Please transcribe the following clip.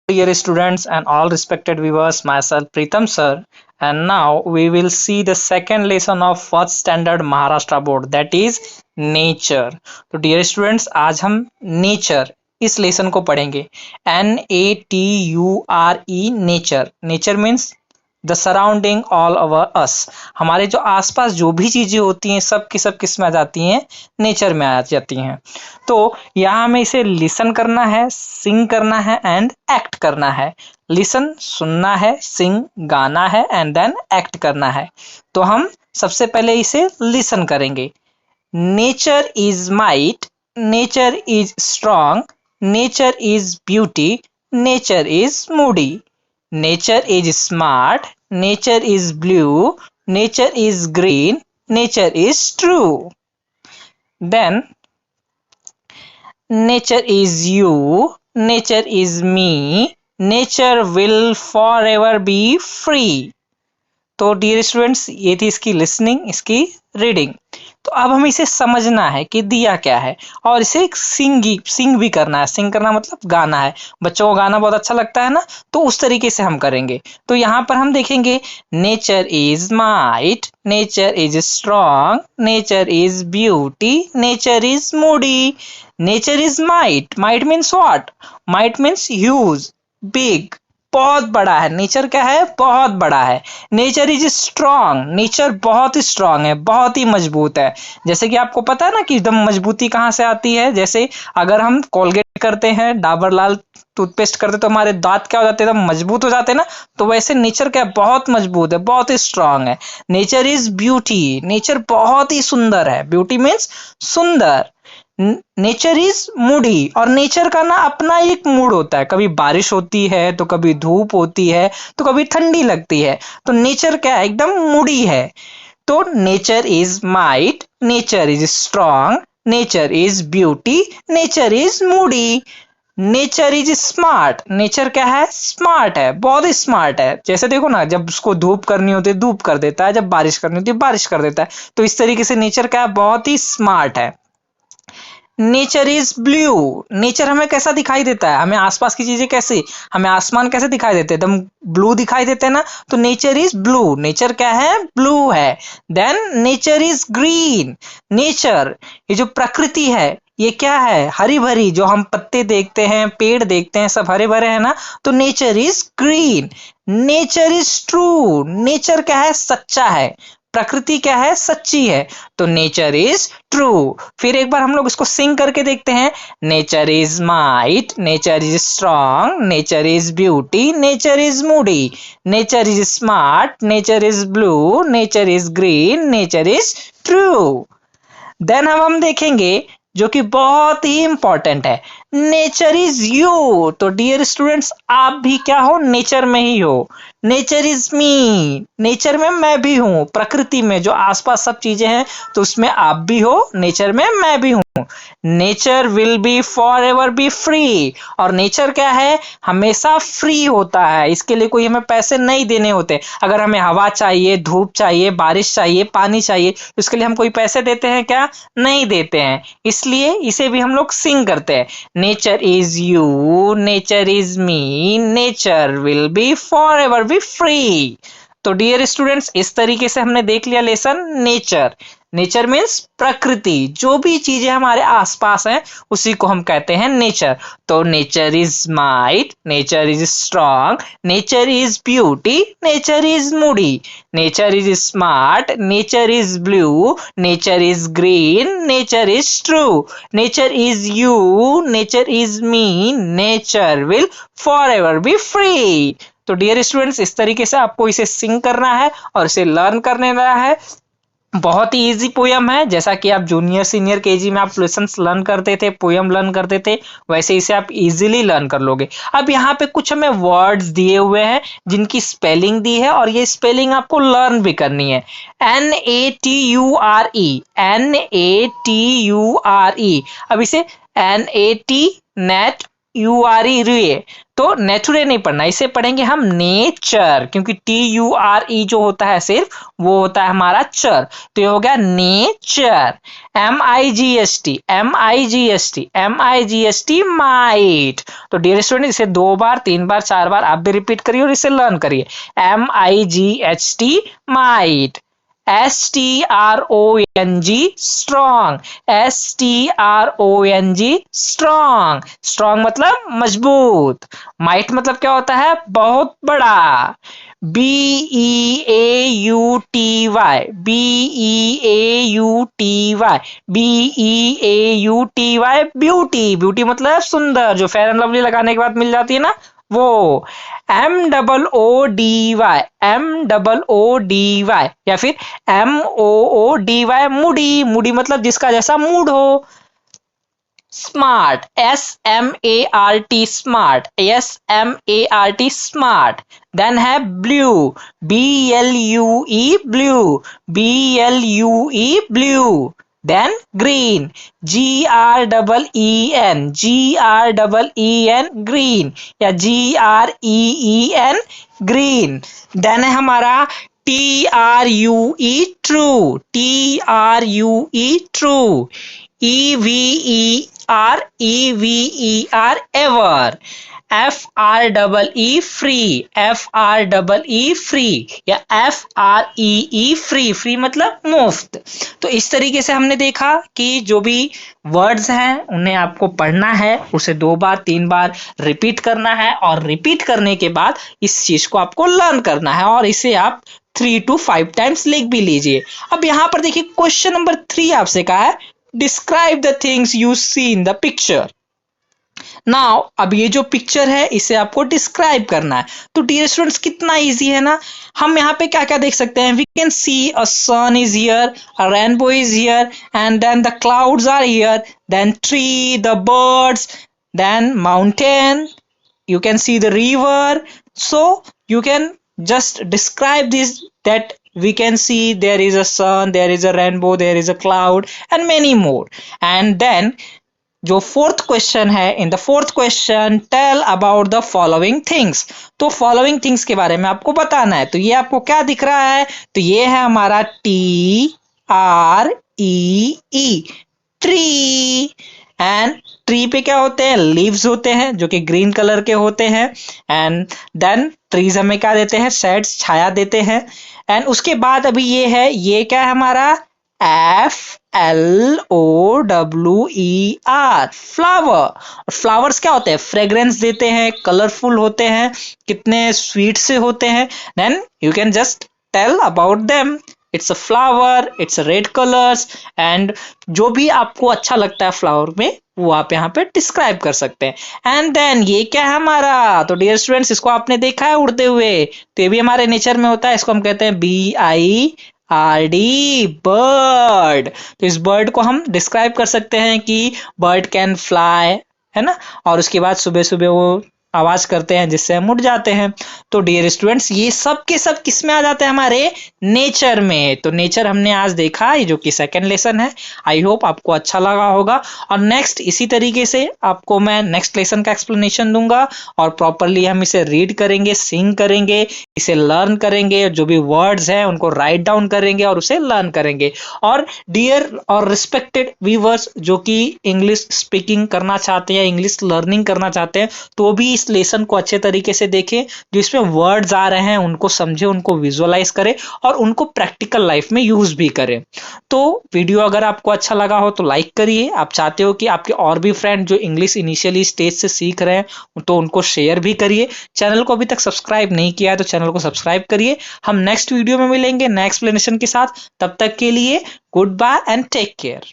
Dear students and all respected viewers, myself Pritam sir, and now we will see the second lesson of first standard Maharashtra board, that is nature. तो dear students, आज हम nature इस lesson को पढ़ेंगे. NATURE, nature. Nature means the surrounding all over us. हमारे जो आसपास जो भी चीजें होती हैं सब की सब किस में आ जाती हैं, नेचर में आ जाती हैं. तो यहाँ हमें इसे लिसन करना है, सिंग करना है एंड एक्ट करना है. लिसन सुनना है, सिंग गाना है एंड देन एक्ट करना है. तो हम सबसे पहले इसे लिसन करेंगे. Nature is might, nature is strong, nature is beauty, nature is moody, nature is smart, nature is blue, nature is green, nature is true. Then nature is you, nature is me, nature will forever be free. तो dear students, ये थी इसकी listening, इसकी reading. तो अब हमें इसे समझना है कि दिया क्या है और इसे सिंग भी करना है. सिंग करना मतलब गाना है. बच्चों को गाना बहुत अच्छा लगता है ना, तो उस तरीके से हम करेंगे. तो यहाँ पर हम देखेंगे nature is might, nature is strong, nature is beauty, nature is moody. Nature is might. Might means what? Might means huge, big, बहुत बड़ा है. नेचर क्या है? बहुत बड़ा है. Nature is strong. नेचर बहुत ही स्ट्रॉन्ग है, बहुत ही मजबूत है. जैसे कि आपको पता है ना कि एकदम मजबूती कहाँ से आती है. जैसे अगर हम कोलगेट करते हैं, डाबर लाल टूथपेस्ट करते तो हमारे दांत क्या हो जाते हैं, एकदम मजबूत हो जाते हैं ना. तो वैसे नेचर क्या है? बहुत मजबूत है, बहुत ही स्ट्रांग है. Nature is beauty. नेचर बहुत ही सुंदर है. ब्यूटी मीन्स सुंदर. Nature is Moody. और नेचर का ना अपना एक मूड होता है. कभी बारिश होती है तो कभी धूप होती है तो कभी ठंडी लगती है. तो नेचर क्या है? एकदम मूडी है. तो nature is might, nature is strong, nature is beauty, nature is moody. Nature is smart. Nature क्या है? स्मार्ट है, बहुत ही स्मार्ट है. जैसे देखो ना, जब उसको धूप करनी होती है धूप कर देता है, जब बारिश करनी होती है बारिश कर देता है. तो इस तरीके से नेचर क्या है? बहुत ही स्मार्ट है. Nature is blue. नेचर हमें कैसा दिखाई देता है? हमें आसपास की चीजें कैसे, हमें आसमान कैसे दिखाई देते हैं? एकदम ब्लू दिखाई देते हैं ना. तो नेचर इज ब्लू. नेचर क्या है? ब्लू है. Then nature is green. Nature, ये जो प्रकृति है ये क्या है? हरी भरी. जो हम पत्ते देखते हैं, पेड़ देखते हैं, सब हरे भरे हैं ना. तो nature is green. Nature is true. Nature क्या है? सच्चा है. प्रकृति क्या है? सच्ची है. तो नेचर इज ट्रू. फिर एक बार हम लोग इसको सिंग करके देखते हैं. Nature is might, nature is strong, nature is beauty, nature is moody, nature is smart, nature is blue, nature is green, nature is true. Then हम देखेंगे जो कि बहुत ही इंपॉर्टेंट है, नेचर इज यू. तो डियर स्टूडेंट्स, आप भी क्या हो? नेचर में ही हो. Nature is me. नेचर में मैं भी हूं. प्रकृति में जो आसपास सब चीजें हैं तो उसमें आप भी हो, नेचर में मैं भी हूं. Nature will be for ever be free. और नेचर क्या है? हमेशा फ्री होता है. इसके लिए कोई हमें पैसे नहीं देने होते. अगर हमें हवा चाहिए, धूप चाहिए, बारिश चाहिए, पानी चाहिए, तो इसके लिए हम कोई पैसे देते हैं क्या? नहीं देते हैं. इसलिए इसे भी हम लोग सिंग करते हैं. Nature is you, nature is me, nature will be for ever be free. तो डियर स्टूडेंट्स, इस तरीके से हमने देख लिया लेसन नेचर. नेचर मीन्स प्रकृति. जो भी चीजें हमारे आसपास हैं उसी को हम कहते हैं नेचर. तो nature is might, nature is strong, nature is beauty, nature is moody, nature is smart, nature is blue, nature is green, nature is true, nature is you, nature is me, nature will for ever be free. तो dear students, इस तरीके से आपको इसे सिंग करना है और इसे लर्न करने देना है. बहुत ही इजी पोयम है. जैसा कि आप जूनियर सीनियर केजी में आप लेसन्स लर्न करते थे, पोयम लर्न करते थे, वैसे इसे आप इजीली लर्न कर लोगे. अब यहाँ पे कुछ हमें वर्ड्स दिए हुए हैं जिनकी स्पेलिंग दी है और ये स्पेलिंग आपको लर्न भी करनी है. NATURE, NATURE. अब इसे NAT TURE, तो नेचुरे नहीं पढ़ना, इसे पढ़ेंगे हम नेचर, क्योंकि TURE जो होता है सिर्फ वो होता है हमारा चर, तो ये हो गया नेचर। MIGST might. तो डियर स्टूडेंट इसे 2 बार 3 बार 4 बार आप भी रिपीट करिए और इसे लर्न करिए। MIGHT might. STRONG strong. STRONG strong. Strong मतलब मजबूत। माइट मतलब क्या होता है? बहुत बड़ा। BEAUTY। ब्यूटी। ब्यूटी मतलब सुंदर, जो फेयर एंड लवली लगाने के बाद मिल जाती है ना, वो। MOODY या फिर MOODY मूडी। मूडी मतलब जिसका जैसा मूड हो। Smart. SMART smart. Smart. Then है blue. BLUE blue. Then green. GREEN green या GREEN ग्रीन। देन है हमारा TRUE true. True. EVER ever. FREE free या FREE फ्री मतलब मुफ्त। तो इस तरीके से हमने देखा कि जो भी वर्ड्स हैं उन्हें आपको पढ़ना है, उसे 2 बार 3 बार रिपीट करना है, और रिपीट करने के बाद इस चीज को आपको लर्न करना है, और इसे आप 3 to 5 टाइम्स लिख भी लीजिए। अब यहाँ पर देखिए क्वेश्चन नंबर 3 आपसे कहा है describe the things you see in the picture. Now अब ये जो पिक्चर है इसे आपको डिस्क्राइब करना है। तो डियर स्टूडेंट्स कितना इजी है ना। हम यहाँ पे क्या क्या देख सकते हैं? We can see a sun is here, a rainbow is here, and then the clouds are here, then tree, the birds, then mountain, you can see the river. So you can just describe this, that we can see there is a sun, there is a rainbow, there is a cloud, and many more. And then जो fourth question है, in the fourth question tell about the following things. तो following things के बारे में आपको बताना है। तो ये आपको क्या दिख रहा है? तो ये है हमारा TREE ट्री। एंड ट्री पे क्या होते हैं? लीव्स होते हैं जो कि ग्रीन कलर के होते हैं। एंड देन ट्रीज हमें क्या देते हैं? शेड्स, छाया देते हैं। एंड उसके बाद अभी ये है, ये क्या है हमारा? FLOWER flower. फ्लावर्स क्या होते हैं? फ्रेग्रेंस देते हैं, कलरफुल होते हैं, कितने स्वीट से होते हैं। Then you can just tell about them. It's a flower, it's red colours, and जो भी आपको अच्छा लगता है फ्लावर में वो आप यहाँ पे डिस्क्राइब कर सकते हैं। एंड देन ये क्या है हमारा? तो डियर स्टूडेंट्स इसको आपने देखा है उड़ते हुए, तो ये भी हमारे नेचर में होता है। इसको हम कहते हैं BIRD बर्ड। तो इस बर्ड को हम डिस्क्राइब कर सकते हैं कि बर्ड कैन फ्लाई, है ना। और उसके बाद सुबह सुबह वो आवाज करते हैं जिससे हम उठ जाते हैं। तो डियर स्टूडेंट्स ये सब के सब किस में आ जाते हैं? हमारे नेचर में। तो नेचर हमने आज देखा, ये जो कि सेकंड लेसन है। आई होप आपको अच्छा लगा होगा, और नेक्स्ट इसी तरीके से आपको मैं नेक्स्ट लेसन का एक्सप्लेनेशन दूंगा, और प्रॉपरली हम इसे रीड करेंगे, सिंग करेंगे, इसे लर्न करेंगे, जो भी वर्ड्स हैं उनको राइट डाउन करेंगे और उसे लर्न करेंगे। और डियर और रिस्पेक्टेड व्यूअर्स जो कि इंग्लिश स्पीकिंग करना चाहते हैं, इंग्लिश लर्निंग करना चाहते हैं, तो भी इस लेसन को अच्छे तरीके से देखें। जो इसमें वर्ड्स आ रहे हैं उनको समझे, उनको विजुअलाइज करें, और उनको प्रैक्टिकल लाइफ में यूज भी करें। तो वीडियो अगर आपको अच्छा लगा हो तो लाइक करिए। आप चाहते हो कि आपके और भी फ्रेंड जो इंग्लिश इनिशियली स्टेज से सीख रहे हैं तो उनको शेयर भी करिए। चैनल को अभी तक सब्सक्राइब नहीं किया है तो चैनल को सब्सक्राइब करिए। हम नेक्स्ट वीडियो में मिलेंगे नए एक्सप्लेनेशन के साथ। तब तक के लिए goodbye and take care.